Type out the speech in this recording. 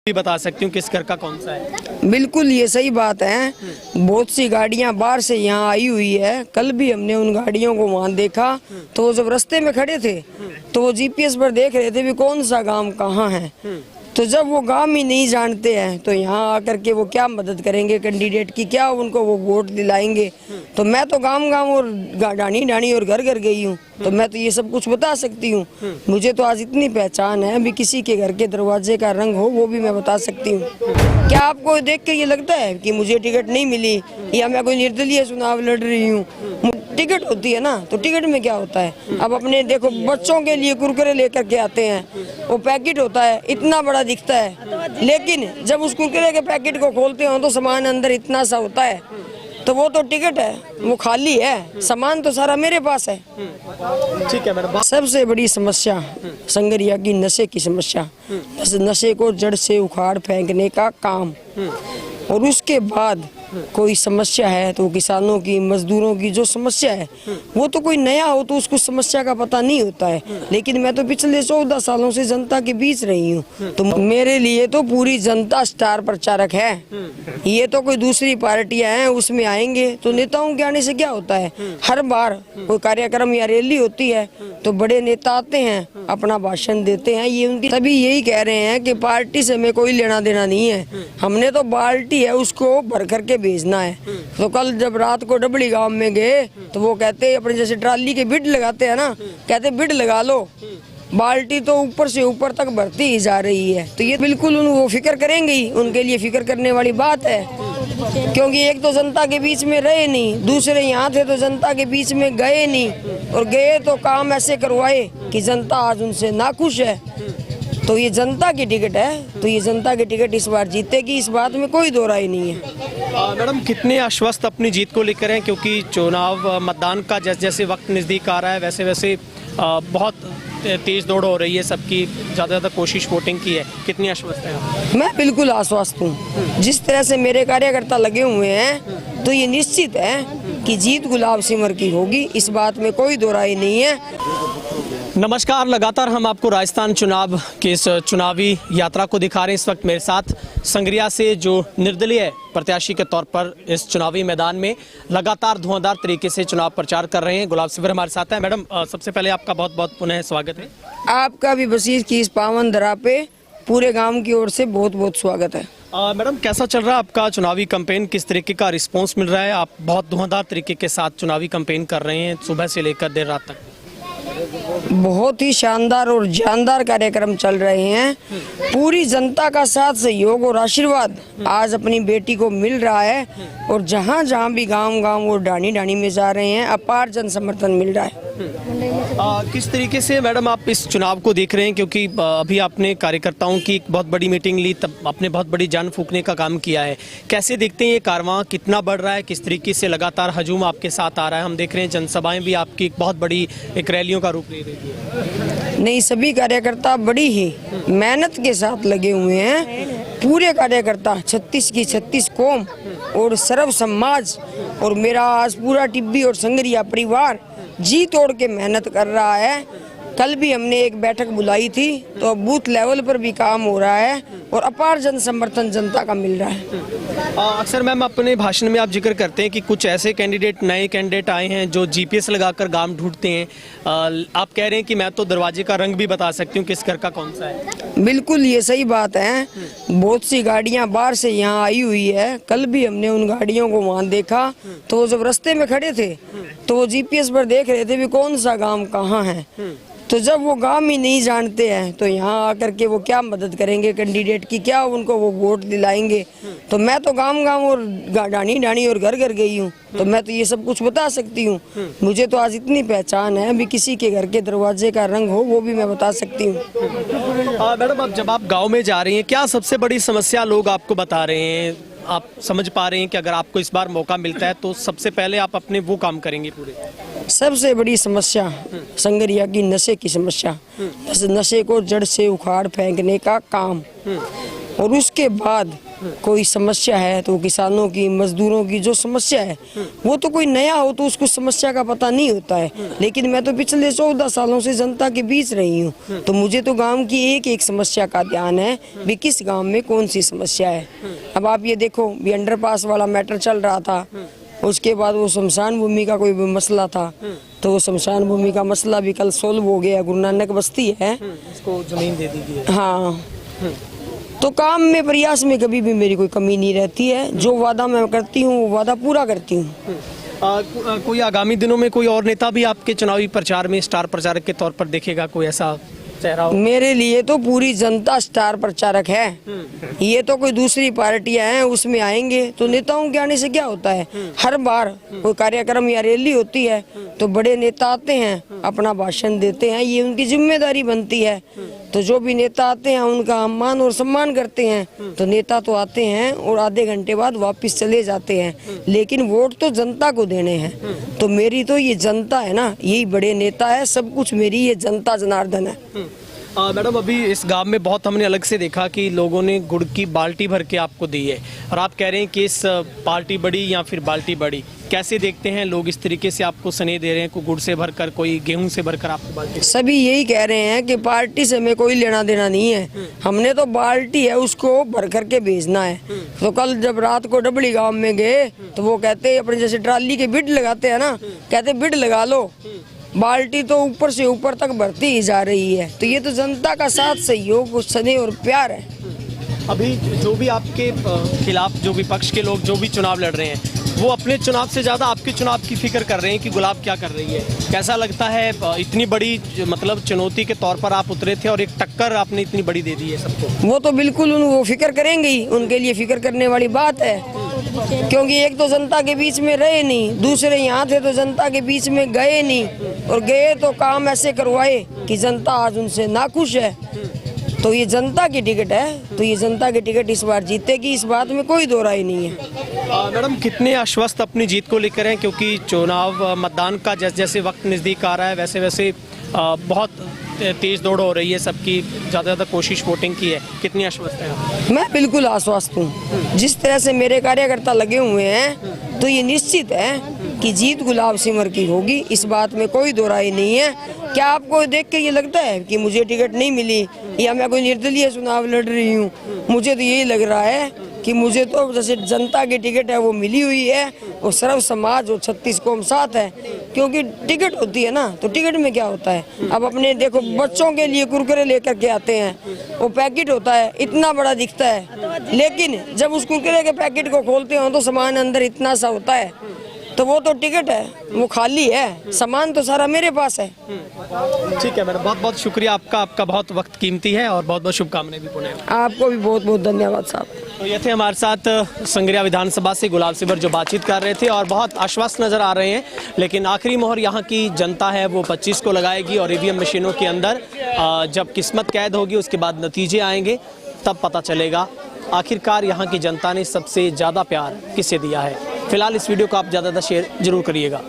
भी बता सकती हूँ किस घर का कौन सा है? बिल्कुल ये सही बात है। बहुत सी गाड़ियां बाहर से यहाँ आई हुई है। कल भी हमने उन गाड़ियों को वहाँ देखा तो वो जब रास्ते में खड़े थे तो वो जीपीएस पर देख रहे थे भी कौन सा गांव कहाँ है। तो जब वो गांव ही नहीं जानते हैं तो यहाँ आकर के वो क्या मदद करेंगे कैंडिडेट की, क्या उनको वो वोट दिलाएंगे। तो मैं तो गांव गांव और डाणी डाणी और घर घर गई हूँ तो मैं तो ये सब कुछ बता सकती हूँ। मुझे तो आज इतनी पहचान है भी किसी के घर के दरवाजे का रंग हो वो भी मैं बता सकती हूँ। क्या आपको देख के ये लगता है कि मुझे टिकट नहीं मिली या मैं कोई निर्दलीय चुनाव लड़ रही हूँ? टिकट होती है ना, तो टिकट में क्या होता है। अब अपने देखो बच्चों के लिए कुरकुरे लेकर के आते हैं, वो पैकेट होता है इतना बड़ा दिखता है, लेकिन जब उस कुरकुरे के पैकेट को खोलते हो तो सामान अंदर इतना सा होता है। तो वो तो टिकट है, वो खाली है, सामान तो सारा मेरे पास है। ठीक है मैडम। सबसे बड़ी समस्या संगरिया की नशे की समस्या, नशे को जड़ से उखाड़ फेंकने का काम। और उसके बाद कोई समस्या है तो किसानों की, मजदूरों की जो समस्या है वो तो कोई नया हो तो उसको समस्या का पता नहीं होता है। लेकिन मैं तो पिछले 14 सालों से जनता के बीच रही हूँ तो मेरे लिए तो पूरी जनता स्टार प्रचारक है। ये तो कोई दूसरी पार्टियां हैं उसमें आएंगे तो नेताओं के आने से क्या होता है। हर बार कोई कार्यक्रम या रैली होती है तो बड़े नेता आते हैं, अपना भाषण देते हैं। ये उनकी तभी यही कह रहे हैं कि पार्टी से हमें कोई लेना देना नहीं है, हमने तो बाल्टी है उसको भर करके भेजना है। तो कल जब रात को डबड़ी गांव में गए तो वो कहते अपने जैसे ट्राली के बिड लगाते हैं ना, कहते बिड लगा लो, बाल्टी तो ऊपर से ऊपर तक भरती ही जा रही है। तो ये बिल्कुल वो फिक्र करेंगे ही, उनके लिए फिक्र करने वाली बात है। क्योंकि एक तो जनता के बीच में रहे नहीं, दूसरे यहाँ थे तो जनता के बीच में गए नहीं, और गए तो काम ऐसे करवाए कि जनता आज उनसे नाखुश है। तो ये जनता की टिकट है तो ये जनता की टिकट इस बार जीतेगी, इस बात में कोई दो राय नहीं है। मैडम कितने आश्वस्त अपनी जीत को लेकर हैं, क्योंकि चुनाव मतदान का जैसे जैसे वक्त नज़दीक आ रहा है वैसे वैसे बहुत तेज दौड़ हो रही है, सबकी ज़्यादा कोशिश वोटिंग की है, कितनी आश्वस्त है आप? मैं बिल्कुल आश्वस्त हूँ। जिस तरह से मेरे कार्यकर्ता लगे हुए हैं तो ये निश्चित है कि जीत गुलाब सिमर की होगी, इस बात में कोई दो राय नहीं है। नमस्कार, लगातार हम आपको राजस्थान चुनाव के इस चुनावी यात्रा को दिखा रहे हैं। इस वक्त मेरे साथ संगरिया से जो निर्दलीय प्रत्याशी के तौर पर इस चुनावी मैदान में लगातार धुआंधार तरीके से चुनाव प्रचार कर रहे हैं गुलाब सिमर हमारे साथ है। मैडम सबसे पहले आपका बहुत बहुत पुनः स्वागत है। आपका भी बशीर की इस पावन धरा पे पूरे गांव की ओर से बहुत बहुत स्वागत है। मैडम कैसा चल रहा है आपका चुनावी कैंपेन, किस तरीके का रिस्पांस मिल रहा है? आप बहुत धुआंधार तरीके के साथ चुनावी कैंपेन कर रहे हैं सुबह से लेकर देर रात तक। बहुत ही शानदार और जानदार कार्यक्रम चल रहे हैं। पूरी जनता का साथ सहयोग और आशीर्वाद आज अपनी बेटी को मिल रहा है, और जहां जहां भी गांव गांव और डाणी डाणी में जा रहे हैं अपार जन समर्थन मिल रहा है। किस तरीके से मैडम आप इस चुनाव को देख रहे हैं, क्योंकि अभी आपने कार्यकर्ताओं की एक बहुत बड़ी मीटिंग ली, तब आपने बहुत बड़ी जान फूंकने का काम किया है। कैसे देखते हैं ये कारवां कितना बढ़ रहा है, किस तरीके से लगातार हजूम आपके साथ आ रहा है? हम देख रहे हैं जनसभाएं भी आपकी एक बहुत बड़ी एक रैलियों का रूप ले रही है। नहीं, सभी कार्यकर्ता बड़ी ही मेहनत के साथ लगे हुए हैं। पूरे कार्यकर्ता 36 की 36 कौम और सर्व समाज और मेरा आज पूरा टिब्बी और संगरिया परिवार जी तोड़ के मेहनत कर रहा है। कल भी हमने एक बैठक बुलाई थी तो अब बूथ लेवल पर भी काम हो रहा है और अपार जन समर्थन जनता का मिल रहा है। अक्सर मैम अपने भाषण में आप जिक्र करते हैं कि कुछ ऐसे कैंडिडेट, नए कैंडिडेट आए हैं जो जीपीएस लगाकर गांव ढूंढते हैं। आप कह रहे हैं कि मैं तो दरवाजे का रंग भी बता सकती हूँ किस घर का कौन सा है। बिल्कुल ये सही बात है। बहुत सी गाड़ियां बाहर से यहाँ आई हुई है। कल भी हमने उन गाड़ियों को वहाँ देखा तो वो जब रास्ते में खड़े थे तो वो जीपीएस पर देख रहे थे भी कौन सा गांव कहाँ है। तो जब वो गांव ही नहीं जानते हैं तो यहाँ आकर के वो क्या मदद करेंगे कैंडिडेट की, क्या उनको वो वोट दिलाएंगे। तो मैं तो गांव गांव और डाणी डाणी और घर घर गई हूँ तो मैं तो ये सब कुछ बता सकती हूँ। मुझे तो आज इतनी पहचान है भी किसी के घर के दरवाजे का रंग हो वो भी मैं बता सकती हूँ। मैडम अब जब आप गाँव में जा रही हैं, क्या सबसे बड़ी समस्या लोग आपको बता रहे हैं? आप समझ पा रहे हैं कि अगर आपको इस बार मौका मिलता है तो सबसे पहले आप अपने वो काम करेंगे पूरे? सबसे बड़ी समस्या संगरिया की नशे की समस्या, नशे को जड़ से उखाड़ फेंकने का काम। और उसके बाद कोई समस्या है तो किसानों की, मजदूरों की जो समस्या है वो तो कोई नया हो तो उसको समस्या का पता नहीं होता है, लेकिन मैं तो पिछले 14 सालों से जनता के बीच रही हूँ, तो मुझे तो गांव की एक एक समस्या का ध्यान है भी किस गांव में कौन सी समस्या है। अब आप ये देखो भी अंडरपास वाला मैटर चल रहा था, उसके बाद वो शमशान भूमि का कोई मसला था, तो वो शमशान भूमि का मसला भी कल सोल्व हो गया। गुरु नानक बस्ती है, इसको जमीन दे दीजिए। हाँ, तो काम में प्रयास में कभी भी मेरी कोई कमी नहीं रहती है। जो वादा मैं करती हूँ वो वादा पूरा करती हूँ। कोई आगामी दिनों में कोई और नेता भी आपके चुनावी प्रचार में स्टार प्रचारक के तौर पर देखेगा, कोई ऐसा चेहरा हो? मेरे लिए तो पूरी जनता स्टार प्रचारक है। ये तो कोई दूसरी पार्टियां हैं उसमें आएंगे, तो नेताओं के आने से क्या होता है, हर बार कोई कार्यक्रम या रैली होती है तो बड़े नेता आते हैं, अपना भाषण देते हैं, ये उनकी जिम्मेदारी बनती है। तो जो भी नेता आते हैं उनका हम मान और सम्मान करते हैं। तो नेता तो आते हैं और आधे घंटे बाद वापस चले जाते हैं, लेकिन वोट तो जनता को देने हैं। तो मेरी तो ये जनता है ना, यही बड़े नेता है, सब कुछ मेरी ये जनता जनार्दन है। मैडम, अभी इस गांव में बहुत हमने अलग से देखा कि लोगों ने गुड़ की बाल्टी भर के आपको दी है, और आप कह रहे हैं कि इस पार्टी बड़ी या फिर बाल्टी बड़ी, कैसे देखते हैं लोग इस तरीके से आपको स्नेह दे रहे हैं, कोई गुड़ से भरकर, कोई गेहूं से भरकर आपको बाल्टी? सभी यही कह रहे हैं कि पार्टी से हमें कोई लेना देना नहीं है, हमने तो बाल्टी है उसको भर करके भेजना है। तो कल जब रात को डबली गांव में गए तो वो कहते अपने जैसे ट्राली के बिड लगाते हैं ना, कहते बिड लगा लो, बाल्टी तो ऊपर से ऊपर तक भरती ही जा रही है। तो ये तो जनता का साथ सहयोग, स्नेह और प्यार है। अभी जो भी आपके खिलाफ जो विपक्ष के लोग जो भी चुनाव लड़ रहे हैं, वो अपने चुनाव से ज़्यादा आपके चुनाव की फिक्र कर रहे हैं कि गुलाब क्या कर रही है। कैसा लगता है, इतनी बड़ी मतलब चुनौती के तौर पर आप उतरे थे और एक टक्कर आपने इतनी बड़ी दे दी है सबको? वो तो बिल्कुल वो फिक्र करेंगे ही, उनके लिए फिक्र करने वाली बात है, क्योंकि एक तो जनता के बीच में रहे नहीं, दूसरे यहाँ थे तो जनता के बीच में गए नहीं, और गए तो काम ऐसे करवाए कि जनता आज उनसे नाखुश है। तो ये जनता की टिकट है, तो ये जनता की टिकट इस बार जीतेगी, इस बात में कोई दो राय नहीं है। मैडम, कितने आश्वस्त अपनी जीत को लेकर हैं, क्योंकि चुनाव मतदान का जैसे जैसे वक्त नज़दीक आ रहा है वैसे वैसे बहुत तेज दौड़ हो रही है, सबकी ज़्यादा कोशिश वोटिंग की है, कितनी आश्वस्त है आप? मैं बिल्कुल आश्वस्त हूँ। जिस तरह से मेरे कार्यकर्ता लगे हुए हैं तो ये निश्चित है कि जीत गुलाब सिमर की होगी, इस बात में कोई दो राय नहीं है। क्या आपको देख के ये लगता है कि मुझे टिकट नहीं मिली या मैं कोई निर्दलीय चुनाव लड़ रही हूँ? मुझे तो यही लग रहा है कि मुझे तो जैसे जनता की टिकट है वो मिली हुई है, और सर्व समाज और 36 कौम साथ है। क्योंकि टिकट होती है ना, तो टिकट में क्या होता है, अब अपने देखो बच्चों के लिए कुरकुरे लेकर के आते हैं, वो पैकेट होता है इतना बड़ा दिखता है, लेकिन जब उस कुरकुरे के पैकेट को खोलते हो तो सामान अंदर इतना सा होता है, तो वो तो टिकट है, वो खाली है, सामान तो सारा मेरे पास है। ठीक है मैडम, बहुत बहुत शुक्रिया आपका बहुत वक्त कीमती है, और बहुत बहुत शुभकामनाएं भी पुनः। आपको भी बहुत बहुत धन्यवाद साहब। तो ये थे हमारे साथ संगरिया विधानसभा से गुलाब सिमर जो बातचीत कर रहे थे, और बहुत आश्वस्त नज़र आ रहे हैं, लेकिन आखिरी मोहर यहाँ की जनता है वो 25 को लगाएगी, और ईवीएम मशीनों के अंदर जब किस्मत कैद होगी उसके बाद नतीजे आएंगे, तब पता चलेगा आखिरकार यहाँ की जनता ने सबसे ज़्यादा प्यार किसे दिया है। फिलहाल इस वीडियो को आप ज़्यादा शेयर जरूर करिएगा।